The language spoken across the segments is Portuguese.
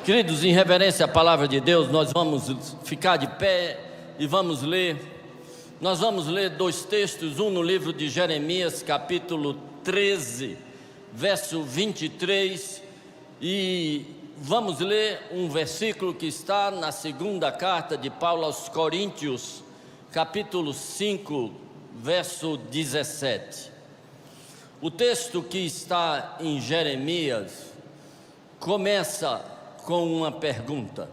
Queridos, em reverência à palavra de Deus, nós vamos ficar de pé e vamos ler. Nós vamos ler dois textos, um no livro de Jeremias, capítulo 13, verso 23, e vamos ler um versículo que está na segunda carta de Paulo aos Coríntios, capítulo 5, verso 17. O texto que está em Jeremias começa com uma pergunta.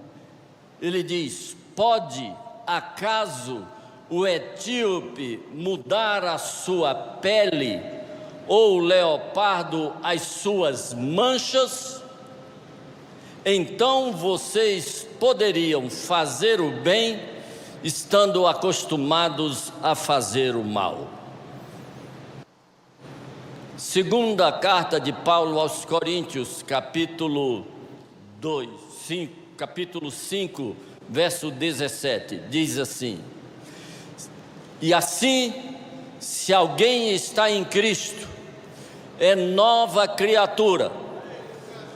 Ele diz: pode acaso o etíope mudar a sua pele, ou o leopardo as suas manchas? Então vocês poderiam fazer o bem, estando acostumados a fazer o mal. Segunda carta de Paulo aos Coríntios, capítulo 5, verso 17, diz assim: e assim, se alguém está em Cristo, é nova criatura,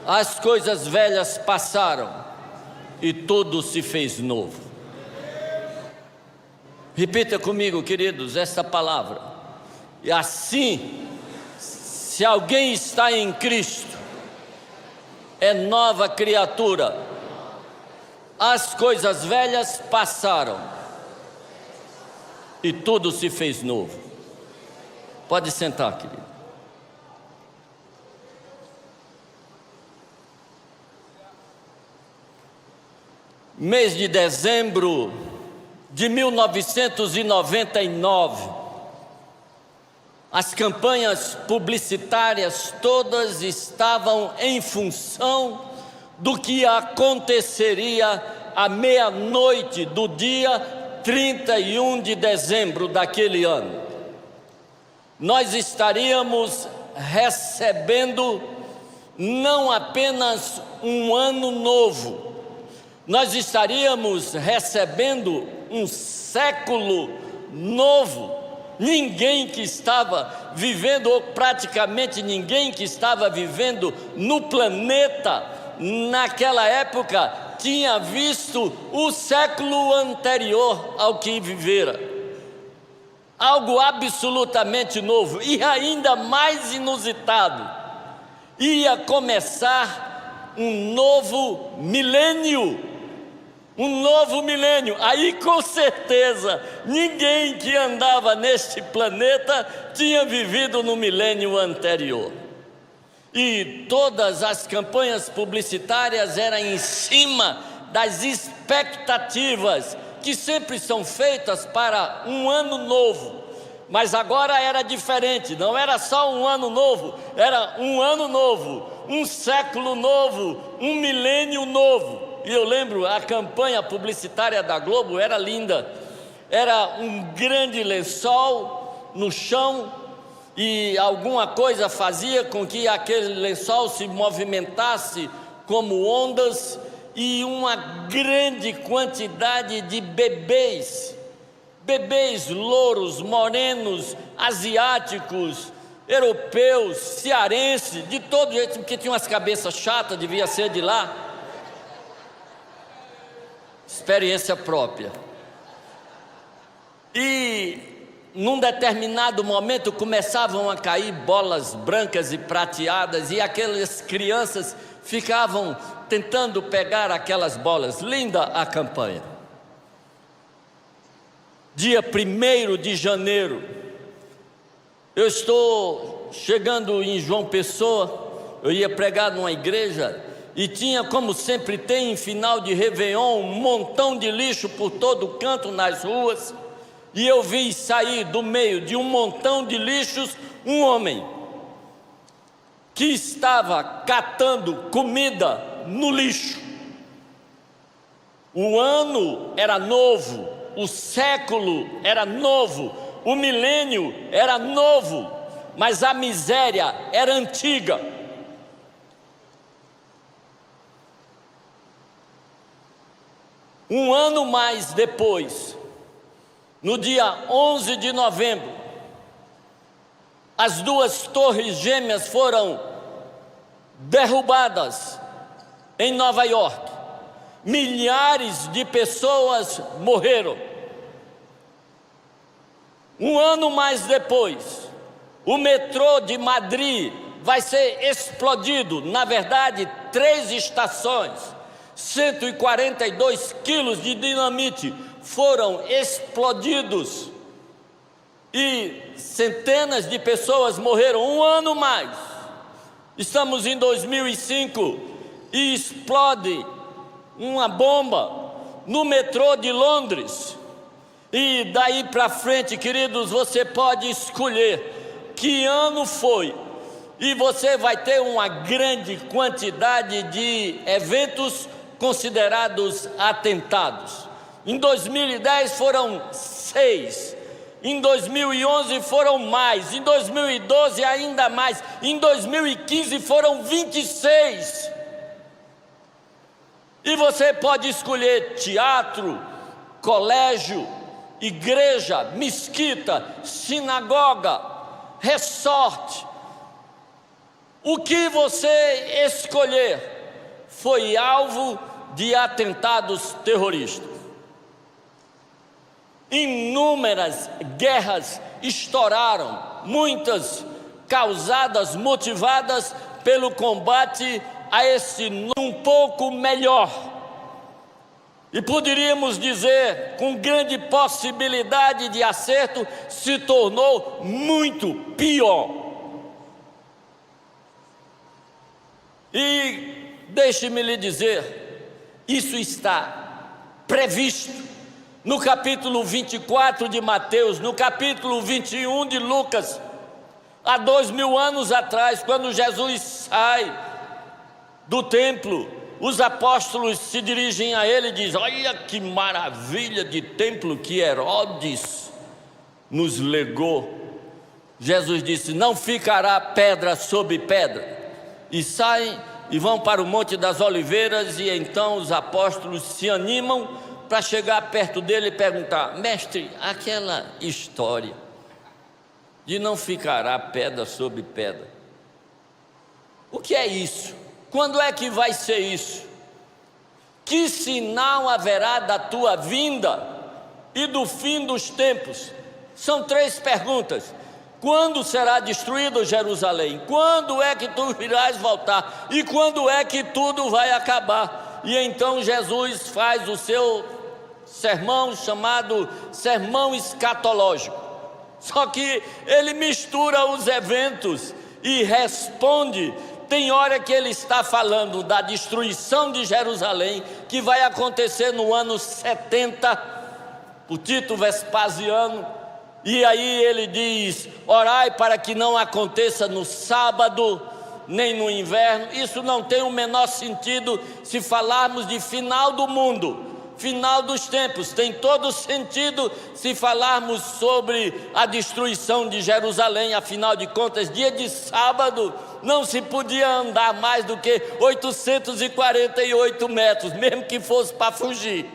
as coisas velhas passaram e tudo se fez novo. Repita comigo, queridos, esta palavra. E assim, se alguém está em Cristo, é nova criatura, as coisas velhas passaram e tudo se fez novo. Pode sentar, querido. Mês de dezembro de 1999, as campanhas publicitárias todas estavam em função do que aconteceria à meia-noite do dia 31 de dezembro daquele ano. Nós estaríamos recebendo não apenas um ano novo, nós estaríamos recebendo um século novo. Ninguém que estava vivendo, ou praticamente ninguém que estava vivendo no planeta naquela época, tinha visto o século anterior ao que vivera. Algo absolutamente novo e ainda mais inusitado. Ia começar um novo milênio. Um novo milênio. Aí com certeza ninguém que andava neste planeta tinha vivido no milênio anterior. E todas as campanhas publicitárias eram em cima das expectativas que sempre são feitas para um ano novo. Mas agora era diferente, não era só um ano novo, era um ano novo, um século novo, um milênio novo. E eu lembro, a campanha publicitária da Globo era linda. Era um grande lençol no chão e alguma coisa fazia com que aquele lençol se movimentasse como ondas, e uma grande quantidade de bebês louros, morenos, asiáticos, europeus, cearenses, de todo jeito, porque tinha umas cabeças chatas, devia ser de lá. Experiência própria. E num determinado momento começavam a cair bolas brancas e prateadas, e aquelas crianças ficavam tentando pegar aquelas bolas. Linda a campanha. Dia 1º de janeiro, eu estou chegando em João Pessoa, eu ia pregar numa igreja, e tinha, como sempre tem em final de Réveillon, um montão de lixo por todo canto nas ruas. E eu vi sair do meio de um montão de lixos um homem que estava catando comida no lixo. O ano era novo, o século era novo, o milênio era novo, mas a miséria era antiga. Um ano mais depois, no dia 11 de novembro, as duas torres gêmeas foram derrubadas em Nova York, milhares de pessoas morreram. Um ano mais depois, o metrô de Madrid vai ser explodido. Na verdade, 3 estações, 142 quilos de dinamite foram explodidos e centenas de pessoas morreram. Um ano mais, estamos em 2005 e explode uma bomba no metrô de Londres. E daí para frente, queridos, você pode escolher que ano foi, e você vai ter uma grande quantidade de eventos considerados atentados. Em 2010 foram 6, em 2011 foram mais, em 2012 ainda mais, em 2015 foram 26. E você pode escolher teatro, colégio, igreja, mesquita, sinagoga, resort. O que você escolher foi alvo de atentados terroristas. Inúmeras guerras estouraram, muitas causadas, motivadas pelo combate a esse um pouco melhor. E poderíamos dizer, com grande possibilidade de acerto, se tornou muito pior. E deixe-me lhe dizer, isso está previsto no capítulo 24 de Mateus, no capítulo 21 de Lucas. Há 2000 anos atrás, quando Jesus sai do templo, os apóstolos se dirigem a ele e dizem: olha que maravilha de templo que Herodes nos legou. Jesus disse: não ficará pedra sobre pedra. E saem e vão para o Monte das Oliveiras, e então os apóstolos se animam para chegar perto dele e perguntar: mestre, aquela história de não ficará pedra sobre pedra, o que é isso? Quando é que vai ser isso? Que sinal haverá da tua vinda e do fim dos tempos? São 3 perguntas. Quando será destruído Jerusalém? Quando é que tu irás voltar? E quando é que tudo vai acabar? E então Jesus faz o seu sermão chamado sermão escatológico. Só que ele mistura os eventos e responde. Tem hora que ele está falando da destruição de Jerusalém, que vai acontecer no ano 70, por Tito Vespasiano. E aí ele diz: orai para que não aconteça no sábado, nem no inverno. Isso não tem o menor sentido se falarmos de final do mundo, final dos tempos. Tem todo sentido se falarmos sobre a destruição de Jerusalém. Afinal de contas, dia de sábado não se podia andar mais do que 848 metros, mesmo que fosse para fugir.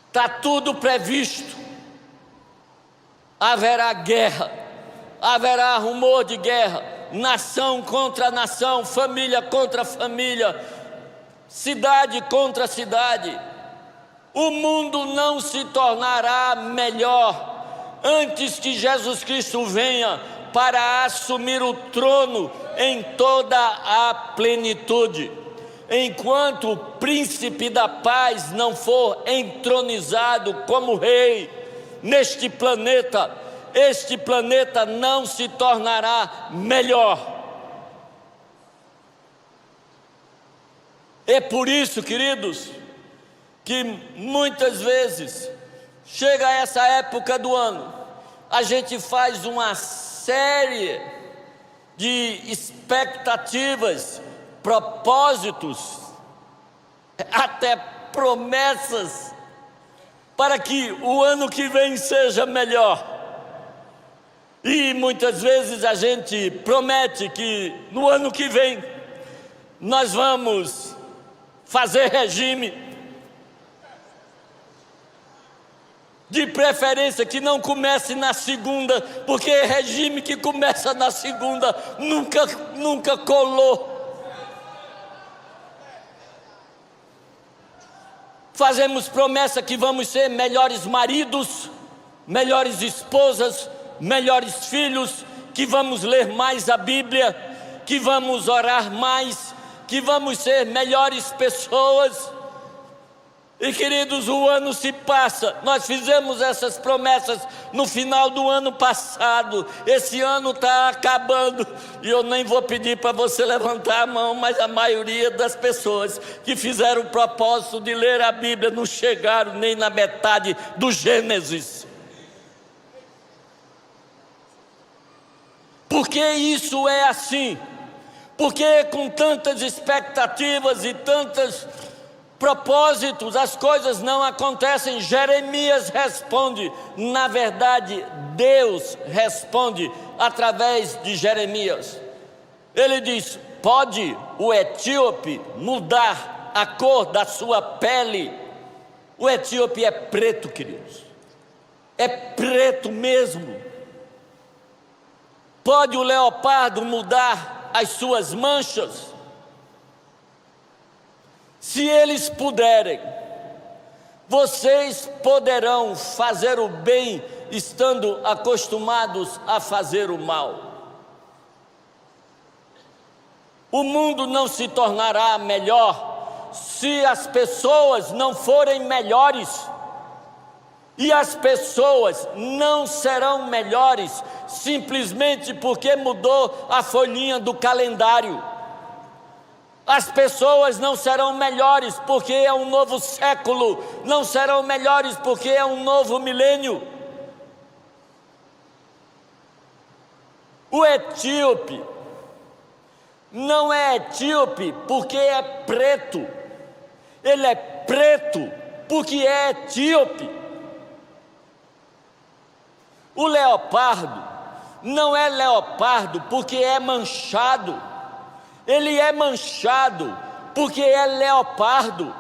Está tudo previsto. Haverá guerra, haverá rumor de guerra, nação contra nação, família contra família, cidade contra cidade. O mundo não se tornará melhor antes que Jesus Cristo venha para assumir o trono em toda a plenitude. Enquanto o príncipe da paz não for entronizado como rei neste planeta, este planeta não se tornará melhor. É por isso, queridos, que muitas vezes chega essa época do ano, a gente faz uma série de expectativas, propósitos, até promessas, para que o ano que vem seja melhor. E muitas vezes a gente promete que no ano que vem nós vamos fazer regime, De preferência que não comece na segunda, porque regime que começa na segunda nunca colou. Fazemos promessa que vamos ser melhores maridos, melhores esposas, melhores filhos, que vamos ler mais a Bíblia, que vamos orar mais, que vamos ser melhores pessoas. E queridos, o ano se passa, nós fizemos essas promessas no final do ano passado, esse ano está acabando, e eu nem vou pedir para você levantar a mão, mas a maioria das pessoas que fizeram o propósito de ler a Bíblia não chegaram nem na metade do Gênesis. Por que isso é assim? Porque com tantas expectativas e tantos propósitos, as coisas não acontecem. Jeremias responde, na verdade, Deus responde através de Jeremias. Ele diz: pode o etíope mudar a cor da sua pele? O etíope é preto, queridos, é preto mesmo. Pode o leopardo mudar as suas manchas? Se eles puderem, vocês poderão fazer o bem estando acostumados a fazer o mal. O mundo não se tornará melhor se as pessoas não forem melhores. E as pessoas não serão melhores simplesmente porque mudou a folhinha do calendário. As pessoas não serão melhores porque é um novo século, não serão melhores porque é um novo milênio. O etíope não é etíope porque é preto, ele é preto porque é etíope. O leopardo não é leopardo porque é manchado, ele é manchado porque é leopardo.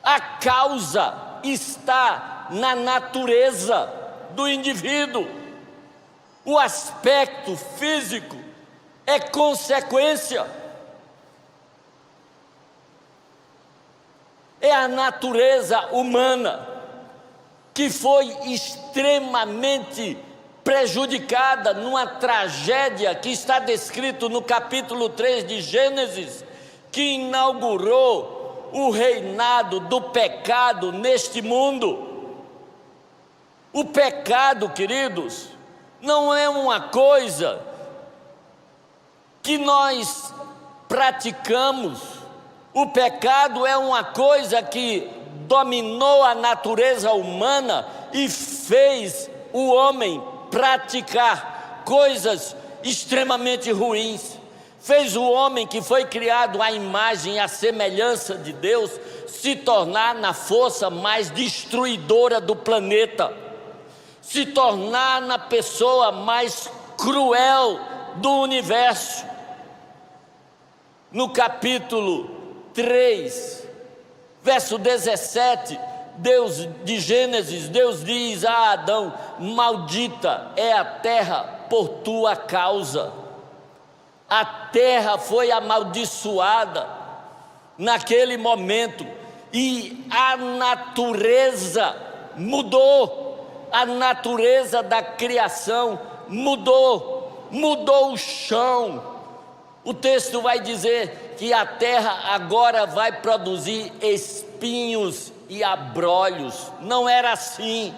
A causa está na natureza do indivíduo, o aspecto físico é consequência, é a natureza humana que foi extremamente prejudicada numa tragédia que está descrito no capítulo 3 de Gênesis, que inaugurou o reinado do pecado neste mundo. O pecado, queridos, não é uma coisa que nós praticamos. O pecado é uma coisa que dominou a natureza humana e fez o homem praticar coisas extremamente ruins. Fez o homem, que foi criado à imagem e à semelhança de Deus, se tornar na força mais destruidora do planeta, se tornar na pessoa mais cruel do universo. No capítulo 3, verso 17, de Gênesis, Deus diz a Adão: maldita é a terra por tua causa. A terra foi amaldiçoada naquele momento e a natureza mudou, a natureza da criação mudou o chão. O texto vai dizer que a terra agora vai produzir espinhos e abrolhos. Não era assim.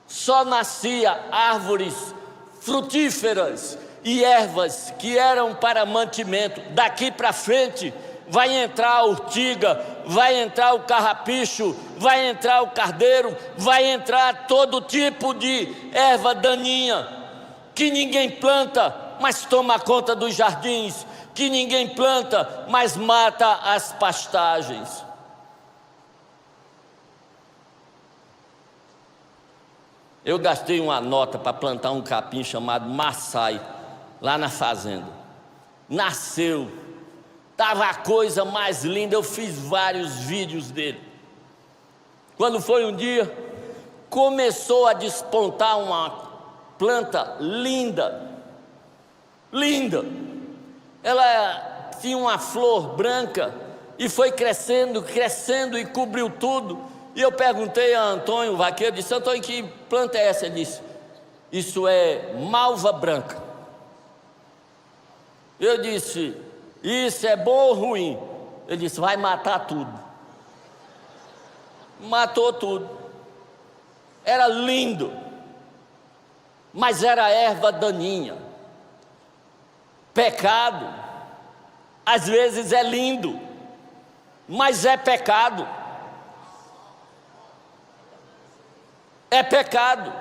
Só nascia árvores frutíferas e ervas que eram para mantimento. Daqui para frente vai entrar a urtiga, vai entrar o carrapicho, vai entrar o cardeiro, vai entrar todo tipo de erva daninha que ninguém planta, mas toma conta dos jardins, que ninguém planta, mas mata as pastagens. Eu gastei uma nota para plantar um capim chamado maçai, lá na fazenda. Nasceu, estava a coisa mais linda, eu fiz vários vídeos dele. Quando foi um dia, começou a despontar uma planta linda, linda. Ela tinha uma flor branca e foi crescendo, crescendo e cobriu tudo. E eu perguntei a Antônio, o vaqueiro, disse: Antônio, que planta é essa? Ele disse: isso é malva branca. Eu disse: isso é bom ou ruim? Ele disse: vai matar tudo. Matou tudo. Era lindo, mas era erva daninha. Pecado, às vezes é lindo, mas é pecado. É pecado.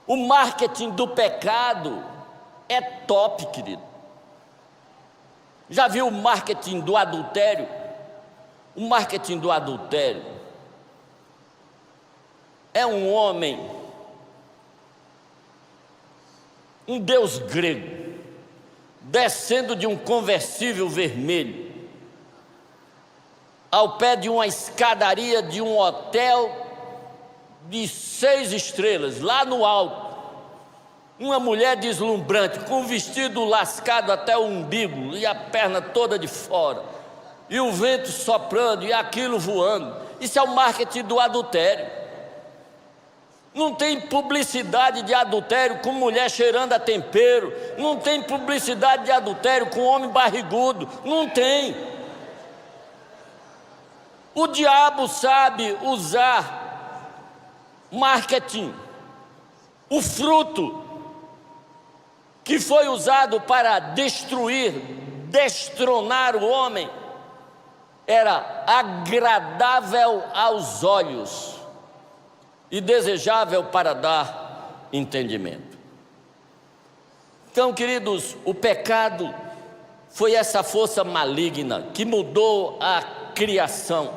O marketing do pecado é top, querido. Já viu o marketing do adultério? O marketing do adultério é um homem, um deus grego, descendo de um conversível vermelho, ao pé de uma escadaria de um hotel de 6 estrelas, lá no alto, uma mulher deslumbrante, com o vestido lascado até o umbigo e a perna toda de fora, e o vento soprando e aquilo voando. Isso é o marketing do adultério. Não tem publicidade de adultério com mulher cheirando a tempero, não tem publicidade de adultério com homem barrigudo, não tem. O diabo sabe usar marketing. O fruto que foi usado para destruir, destronar o homem, era agradável aos olhos e desejável para dar entendimento. Então, queridos, o pecado foi essa força maligna que mudou a criação,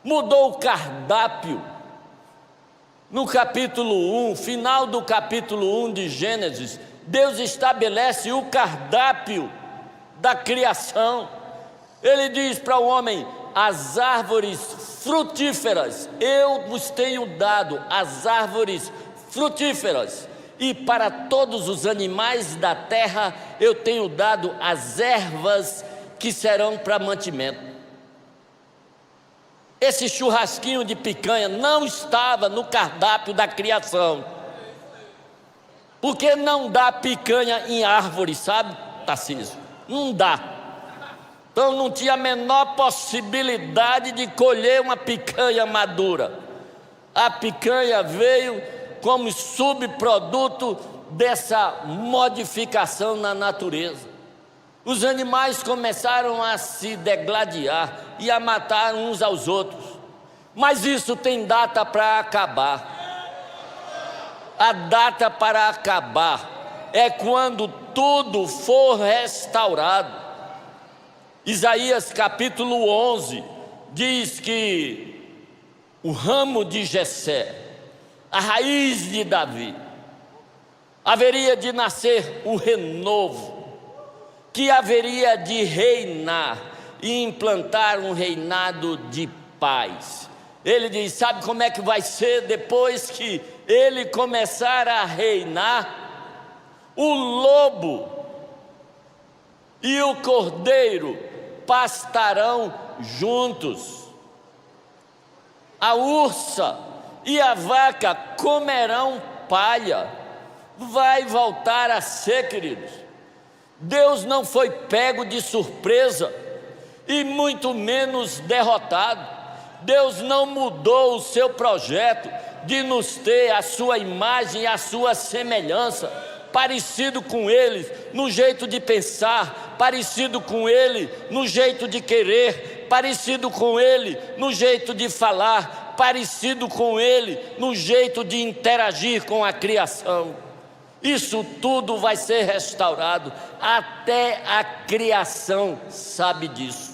mudou o cardápio. No capítulo 1, final do capítulo 1 de Gênesis, Deus estabelece o cardápio da criação. Ele diz para o homem: as árvores frutíferas eu vos tenho dado, as árvores frutíferas, e para todos os animais da terra eu tenho dado as ervas que serão para mantimento. Esse churrasquinho de picanha não estava no cardápio da criação, porque não dá picanha em árvore, sabe, Tarcísio? Não dá. Então não tinha a menor possibilidade de colher uma picanha madura. A picanha veio como subproduto dessa modificação na natureza. Os animais começaram a se degladiar e a matar uns aos outros. Mas isso tem data para acabar. A data para acabar é quando tudo for restaurado. Isaías capítulo 11 diz que o ramo de Jessé, a raiz de Davi, haveria de nascer o renovo, que haveria de reinar e implantar um reinado de paz. Ele diz: sabe como é que vai ser depois que ele começar a reinar? O lobo e o cordeiro pastarão juntos, a ursa e a vaca comerão palha. Vai voltar a ser, queridos. Deus não foi pego de surpresa e muito menos derrotado. Deus não mudou o seu projeto de nos ter a sua imagem e a sua semelhança, parecido com Ele no jeito de pensar, parecido com Ele no jeito de querer, parecido com Ele no jeito de falar, parecido com Ele no jeito de interagir com a criação. Isso tudo vai ser restaurado, até a criação sabe disso.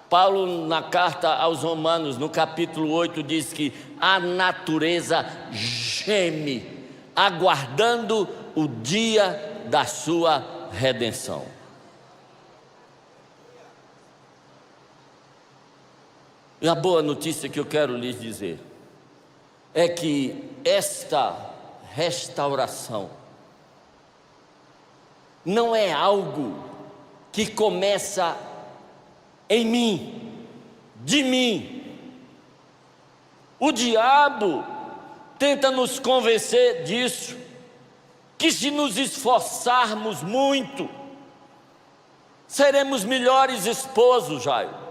Paulo, na carta aos Romanos, no capítulo 8, diz que a natureza geme, aguardando o dia da sua redenção. E a boa notícia que eu quero lhes dizer é que esta restauração não é algo que começa em mim, de mim. O diabo tenta nos convencer disso, que se nos esforçarmos muito, seremos melhores esposos, Jairo.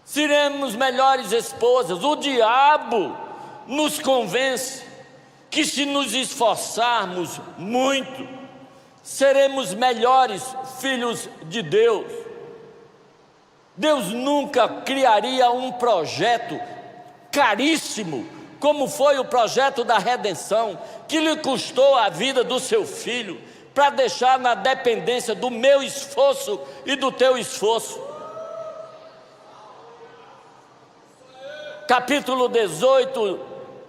Seremos melhores esposas. O diabo nos convence que se nos esforçarmos muito, seremos melhores filhos de Deus. Deus nunca criaria um projeto caríssimo, como foi o projeto da redenção, que lhe custou a vida do seu filho, para deixar na dependência do meu esforço e do teu esforço. Capítulo 18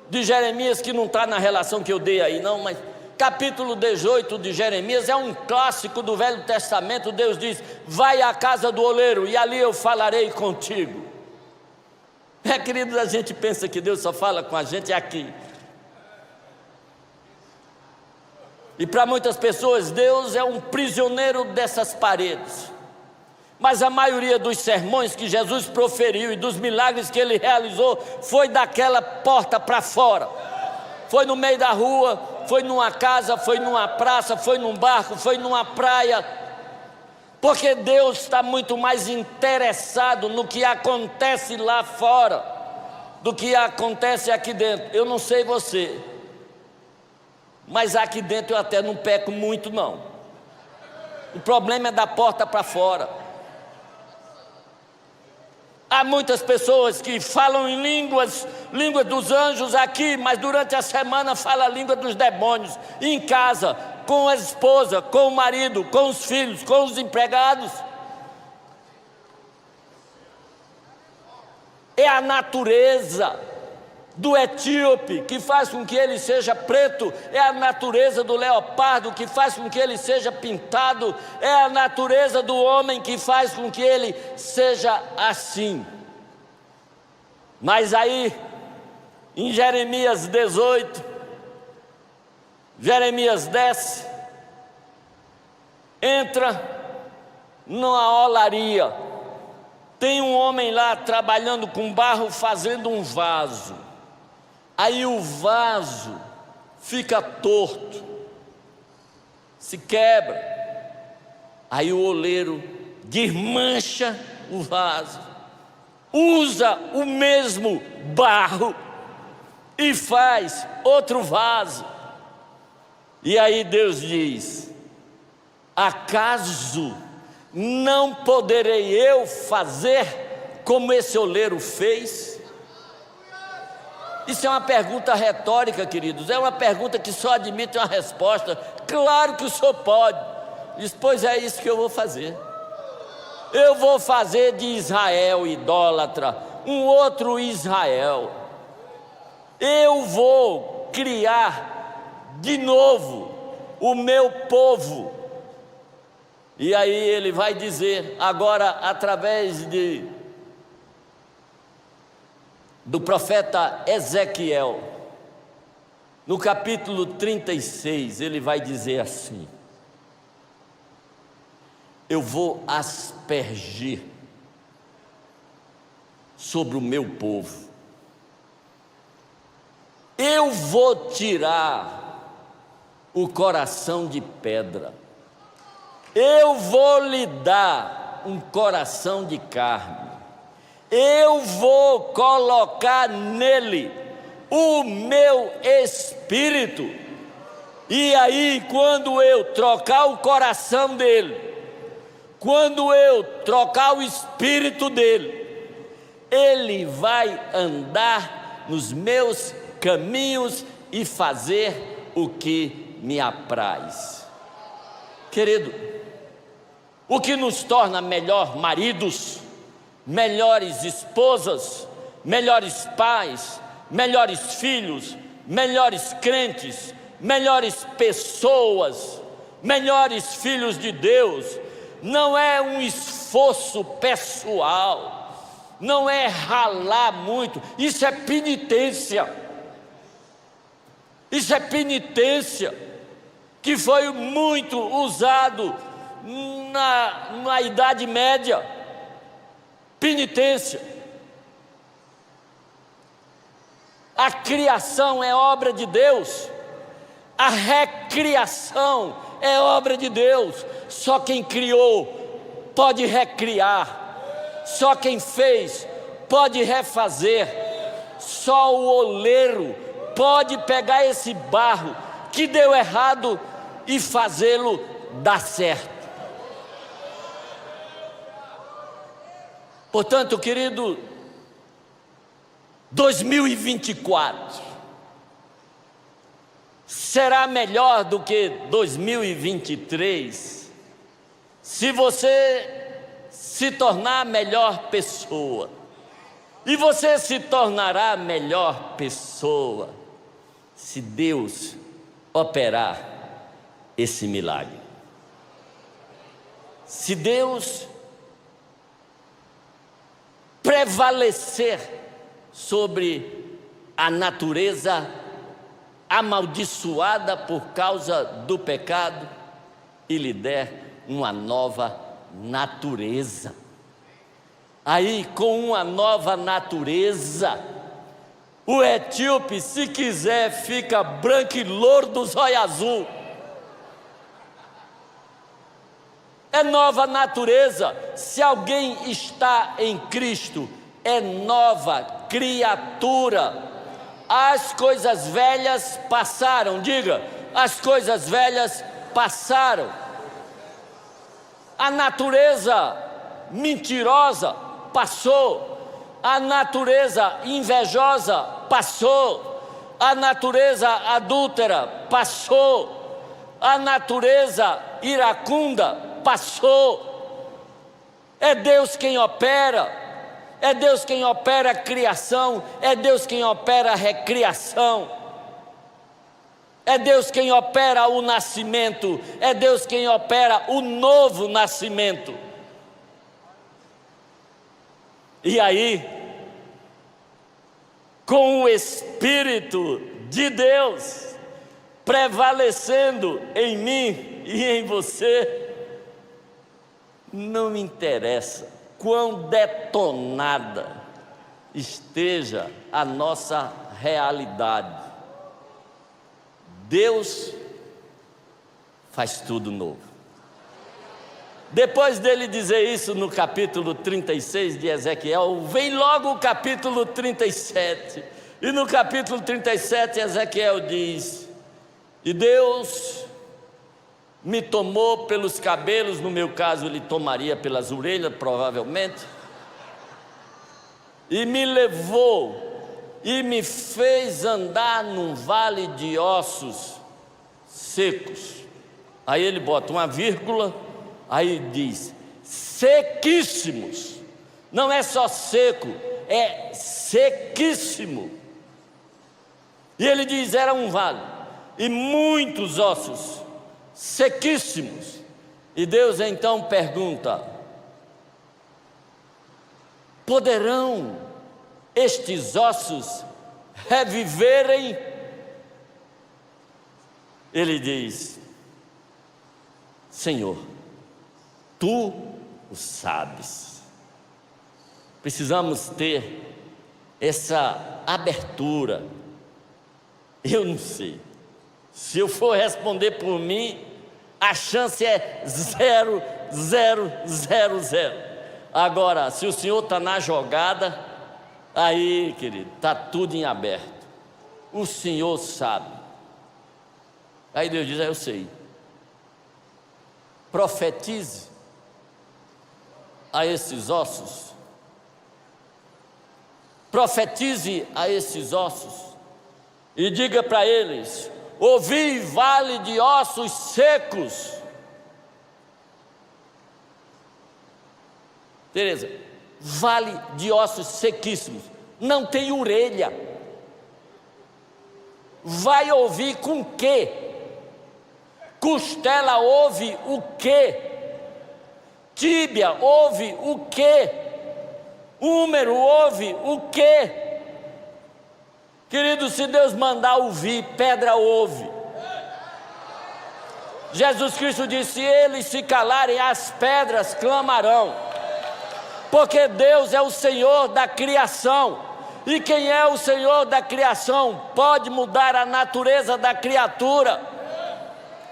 de Jeremias, que não está na relação que eu dei aí não, mas capítulo 18 de Jeremias é um clássico do Velho Testamento. Deus diz: vai à casa do oleiro e ali eu falarei contigo. Queridos, a gente pensa que Deus só fala com a gente aqui. E para muitas pessoas Deus é um prisioneiro dessas paredes. Mas a maioria dos sermões que Jesus proferiu e dos milagres que ele realizou foi daquela porta para fora. Foi no meio da rua, foi numa casa, foi numa praça, foi num barco, foi numa praia. Porque Deus está muito mais interessado no que acontece lá fora do que acontece aqui dentro. Eu não sei você, mas aqui dentro eu até não peco muito não. O problema é da porta para fora. Há muitas pessoas que falam em línguas dos anjos aqui, mas durante a semana fala a língua dos demônios, em casa, com a esposa, com o marido, com os filhos, com os empregados. É a natureza do etíope que faz com que ele seja preto, é a natureza do leopardo que faz com que ele seja pintado, é a natureza do homem que faz com que ele seja assim. Mas aí, em Jeremias 18, Jeremias desce, entra numa olaria, tem um homem lá trabalhando com barro, fazendo um vaso. Aí o vaso fica torto, se quebra. Aí o oleiro desmancha o vaso, usa o mesmo barro e faz outro vaso. E aí Deus diz: acaso não poderei eu fazer como esse oleiro fez? Isso é uma pergunta retórica, queridos, é uma pergunta que só admite uma resposta. Claro que o senhor pode. Diz: pois é isso que eu vou fazer. Eu vou fazer de Israel idólatra um outro Israel. Eu vou criar de novo o meu povo. E aí ele vai dizer agora, através do profeta Ezequiel, no capítulo 36, ele vai dizer assim: eu vou aspergir sobre o meu povo, eu vou tirar o coração de pedra, eu vou lhe dar um coração de carne, eu vou colocar nele o meu espírito. E aí, quando eu trocar o coração dele, quando eu trocar o espírito dele, ele vai andar nos meus caminhos e fazer o que me apraz. Querido, o que nos torna melhor maridos, melhores esposas, melhores pais, melhores filhos, melhores crentes, melhores pessoas, melhores filhos de Deus, não é um esforço pessoal, não é ralar muito, isso é penitência. Isso é penitência, que foi muito usado na Idade Média. Penitência. A criação é obra de Deus, a recriação é obra de Deus. Só quem criou pode recriar, só quem fez pode refazer, só o oleiro pode pegar esse barro que deu errado e fazê-lo dar certo. Portanto, querido, 2024 será melhor do que 2023 se você se tornar a melhor pessoa. E você se tornará a melhor pessoa se Deus operar esse milagre. Se Deus prevalecer sobre a natureza amaldiçoada por causa do pecado e lhe der uma nova natureza. Aí, com uma nova natureza, o etíope, se quiser, fica branco e louro dos olhos azul. É nova natureza. Se alguém está em Cristo, é nova criatura. As coisas velhas passaram. Diga, as coisas velhas passaram. A natureza mentirosa passou. A natureza invejosa passou. A natureza adúltera passou. A natureza iracunda passou. É Deus quem opera. É Deus quem opera a criação. É Deus quem opera a recriação. É Deus quem opera o nascimento. É Deus quem opera o novo nascimento. E aí, com o Espírito de Deus prevalecendo em mim e em você, não me interessa quão detonada esteja a nossa realidade. Deus faz tudo novo. Depois dele dizer isso no capítulo 36 de Ezequiel, vem logo o capítulo 37. E no capítulo 37 Ezequiel diz: e Deus me tomou pelos cabelos, no meu caso ele tomaria pelas orelhas provavelmente, e me levou e me fez andar num vale de ossos secos. Aí ele bota uma vírgula, aí diz sequíssimos. Não é só seco, é sequíssimo. E ele diz, era um vale e muitos ossos sequíssimos. E Deus então pergunta: poderão estes ossos reviverem? Ele diz: Senhor, tu o sabes. Precisamos ter essa abertura. Eu não sei. Se eu for responder por mim, a chance é 0,000. Agora, se o senhor está na jogada, aí, querido, está tudo em aberto. O senhor sabe. Aí Deus diz: eu sei. Profetize a esses ossos. Profetize a esses ossos e diga para eles: ouvi, vale de ossos secos. Tereza, vale de ossos sequíssimos, não tem orelha. Vai ouvir com quê? Costela ouve o quê? Tíbia ouve o quê? Húmero ouve o quê? Querido, se Deus mandar ouvir, pedra ouve. Jesus Cristo disse: se eles se calarem, as pedras clamarão. Porque Deus é o Senhor da criação. E quem é o Senhor da criação pode mudar a natureza da criatura.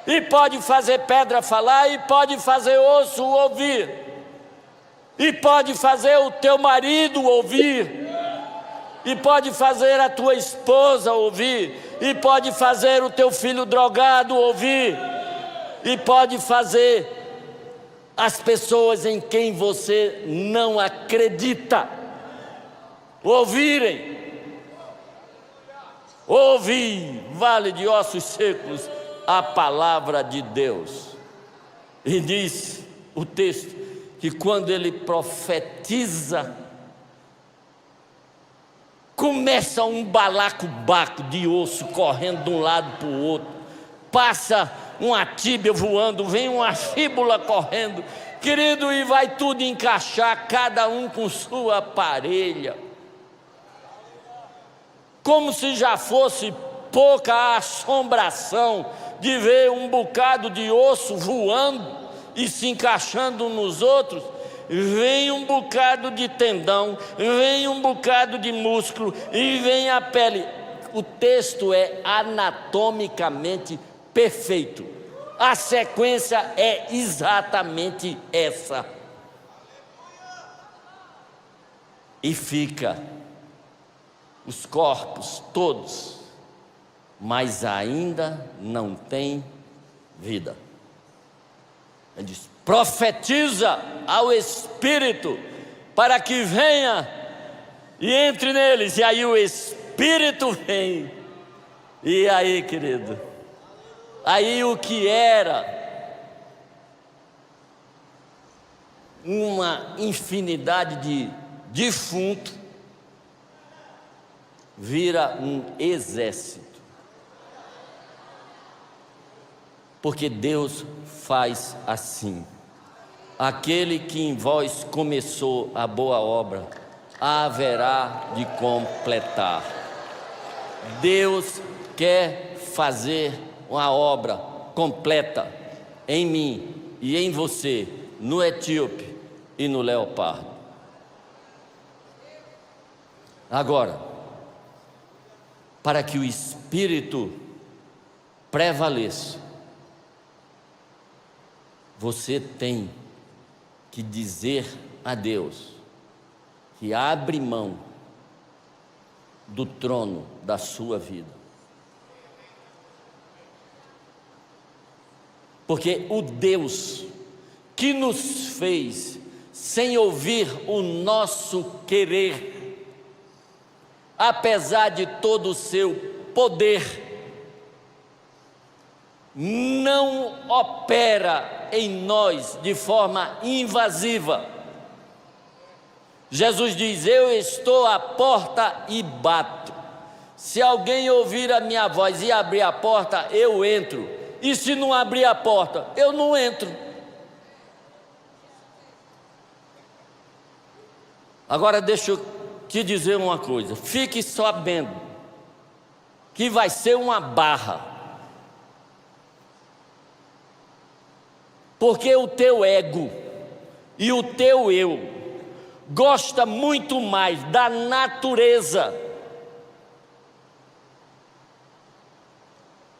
E pode fazer pedra falar, e pode fazer osso ouvir. E pode fazer o teu marido ouvir. E pode fazer a tua esposa ouvir. E pode fazer o teu filho drogado ouvir. E pode fazer as pessoas em quem você não acredita ouvirem. Ouvi, vale de ossos secos, a palavra de Deus. E diz o texto que quando ele profetiza, começa um balacobaco de osso correndo de um lado para o outro, passa uma tíbia voando, vem uma fíbula correndo, querido, e vai tudo encaixar, cada um com sua parelha, como se já fosse pouca assombração de ver um bocado de osso voando e se encaixando nos outros. Vem um bocado de tendão, vem um bocado de músculo e vem a pele. O texto é anatomicamente perfeito. A sequência é exatamente essa. E fica os corpos todos, mas ainda não tem vida. Ele diz: profetiza ao Espírito para que venha e entre neles. E aí o Espírito vem. E aí, querido, aí o que era uma infinidade de defunto vira um exército. Porque Deus faz assim. Aquele que em vós começou a boa obra, haverá de completar. Deus quer fazer uma obra completa em mim e em você, no etíope e no leopardo. Agora, para que o Espírito prevaleça, você tem que dizer a Deus que abre mão do trono da sua vida. Porque o Deus que nos fez sem ouvir o nosso querer, apesar de todo o seu poder, não opera em nós de forma invasiva. Jesus diz: eu estou à porta e bato. Se alguém ouvir a minha voz e abrir a porta, eu entro. E se não abrir a porta, eu não entro. Agora deixa eu te dizer uma coisa. Fique sabendo que vai ser uma barra. Porque o teu ego e o teu eu gosta muito mais da natureza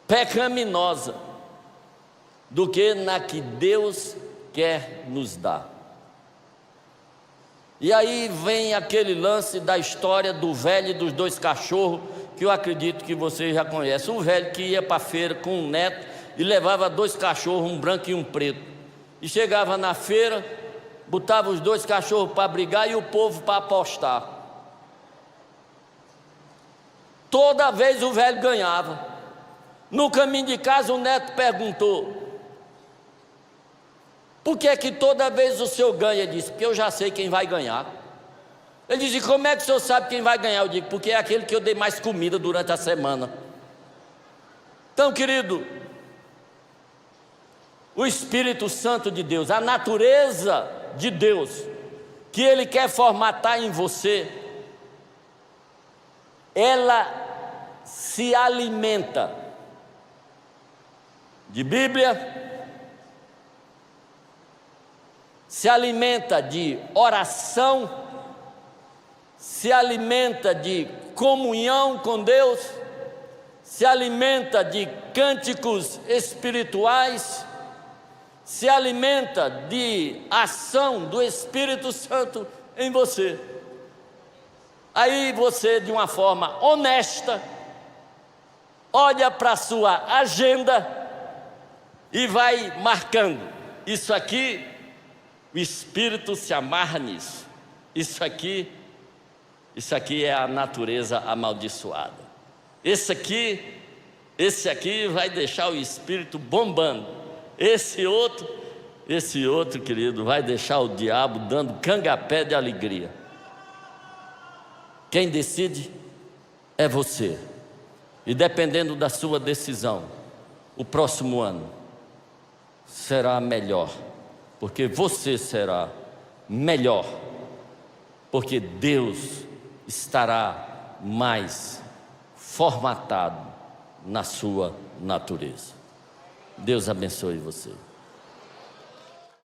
pecaminosa do que na que Deus quer nos dar. E aí vem aquele lance da história do velho e dos dois cachorros, que eu acredito que vocês já conhecem. Um velho que ia para a feira com um neto e levava dois cachorros, um branco e um preto. E chegava na feira, botava os dois cachorros para brigar e o povo para apostar. Toda vez o velho ganhava. No caminho de casa o neto perguntou: por que é que toda vez o senhor ganha? Ele disse: porque eu já sei quem vai ganhar. Ele disse: e como é que o senhor sabe quem vai ganhar? Eu digo: porque é aquele que eu dei mais comida durante a semana. Então, querido, o Espírito Santo de Deus, a natureza de Deus, que Ele quer formatar em você, ela se alimenta de Bíblia, se alimenta de oração, se alimenta de comunhão com Deus, se alimenta de cânticos espirituais, se alimenta de ação do Espírito Santo em você. Aí você, de uma forma honesta, olha para a sua agenda e vai marcando: isso aqui, o Espírito se amarra nisso, isso aqui é a natureza amaldiçoada, esse aqui vai deixar o Espírito bombando, esse outro, querido, vai deixar o diabo dando cangapé de alegria. Quem decide é você. E dependendo da sua decisão, o próximo ano será melhor, porque você será melhor, porque Deus estará mais formatado na sua natureza. Deus abençoe você.